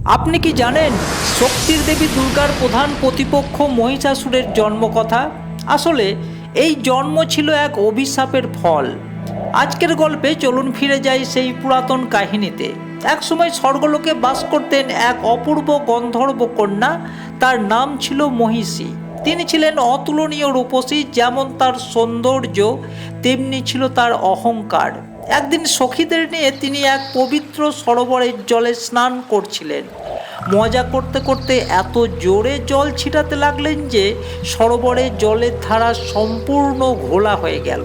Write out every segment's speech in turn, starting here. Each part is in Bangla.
আপনি কি জানেন শক্তির দেবী দুর্গার প্রধান প্রতিপক্ষ মহিষাসুরের জন্মকথা? আসলে এই জন্ম ছিল এক অভিশাপের ফল। আজকের গল্পে চলুন ফিরে যাই সেই পুরাতন কাহিনীতে। একসময় স্বর্গলোকে বাস করতেন এক অপূর্ব গন্ধর্ব কন্যা। তার নাম ছিল মহিষী। তিনি ছিলেন অতুলনীয় রূপসী। যেমন তার সৌন্দর্য, তেমনি ছিল তার অহংকার। একদিন সখীদের নিয়ে তিনি এক পবিত্র সরোবরের জলে স্নান করছিলেন। মজা করতে করতে এত জোরে জল ছিটাতে লাগলেন যে সরোবরের জলের ধারা সম্পূর্ণ ঘোলা হয়ে গেল।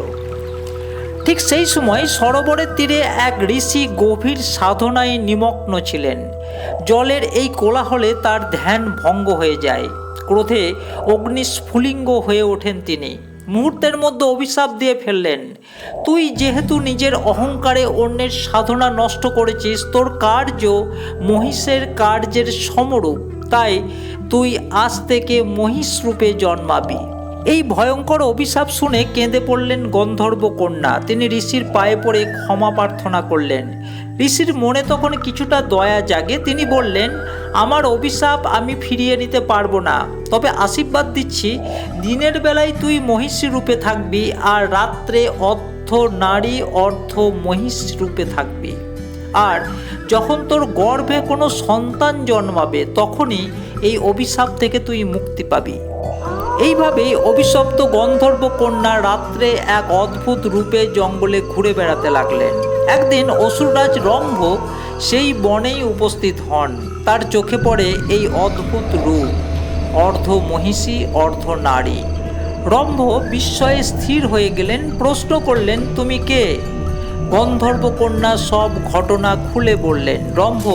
ঠিক সেই সময় সরোবরের তীরে এক ঋষি গভীর সাধনায় নিমগ্ন ছিলেন। জলের এই কোলাহলে তার ধ্যান ভঙ্গ হয়ে যায়। ক্রোধে অগ্নিস্ফুলিঙ্গ হয়ে ওঠেন তিনি। মুহূর্তের মধ্যে অভিশাপ দিয়ে ফেললেন, তুই যেহেতু নিজের অহংকারে অন্যের সাধনা নষ্ট করেছিস, তোর কার্য মহিষের কার্যের সমরূপ, তাই তুই আজ থেকে মহিষ রূপে জন্মাবি। এই ভয়ঙ্কর অভিশাপ শুনে কেঁদে পড়লেন গন্ধর্ব কন্যা। তিনি ঋষির পায়ে পড়ে ক্ষমা প্রার্থনা করলেন। ঋষির মনে তখন কিছুটা দয়া জাগে। তিনি বললেন, আমার অভিশাপ আমি ফিরিয়ে নিতে পারবো না, তবে আশীর্বাদ দিচ্ছি, দিনের বেলায় তুই মহিষী রূপে থাকবি আর রাত্রে অর্ধ নারী অর্ধ মহিষ রূপে থাকবি। আর যখন তোর গর্ভে কোনো সন্তান জন্মাবে তখনই এই অভিশাপ থেকে তুই মুক্তি পাবি। এইভাবেই অভিশপ্ত গন্ধর্ব কন্যা রাত্রে এক অদ্ভুত রূপে জঙ্গলে ঘুরে বেড়াতে লাগলেন। একদিন অসুররাজ রম্ভ সেই বনেই উপস্থিত হন। তার চোখে পড়ে এই অদ্ভুত রূপ, অর্ধ মহিষী অর্ধ নারী। রম্ভ বিস্ময়ে স্থির হয়ে গেলেন। প্রশ্ন করলেন, তুমি কে? গন্ধর্ব কন্যা সব ঘটনা খুলে বললেন। রম্ভ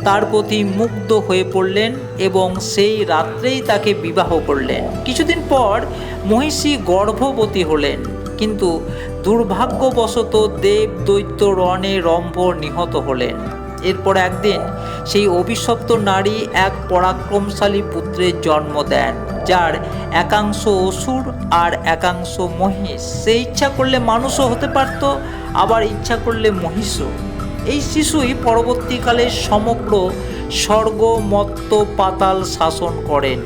তার প্রতি মুগ্ধ হয়ে পড়লেন এবং সেই রাত্রেই তাকে বিবাহ করলেন। কিছুদিন পর মহিষী গর্ভবতী হলেন, কিন্তু দুর্ভাগ্যবশত দেব দৈত্য রণে রম্ভ নিহত হলেন। এরপর একদিন সেই অভিশপ্ত নারী এক পরাক্রমশালী পুত্রের জন্ম দেন, যার একাংশ অসুর আর একাংশ মহিষ। সে ইচ্ছা করলে মানুষও হতে পারত, আবার ইচ্ছা করলে মহিষও। এই শিশুই পরবর্তীকালে সমগ্র স্বর্গ মর্ত্য পাতাল শাসন করেন।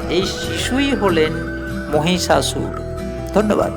এই শিশুই হলেন মহিষাসুর। ধন্যবাদ।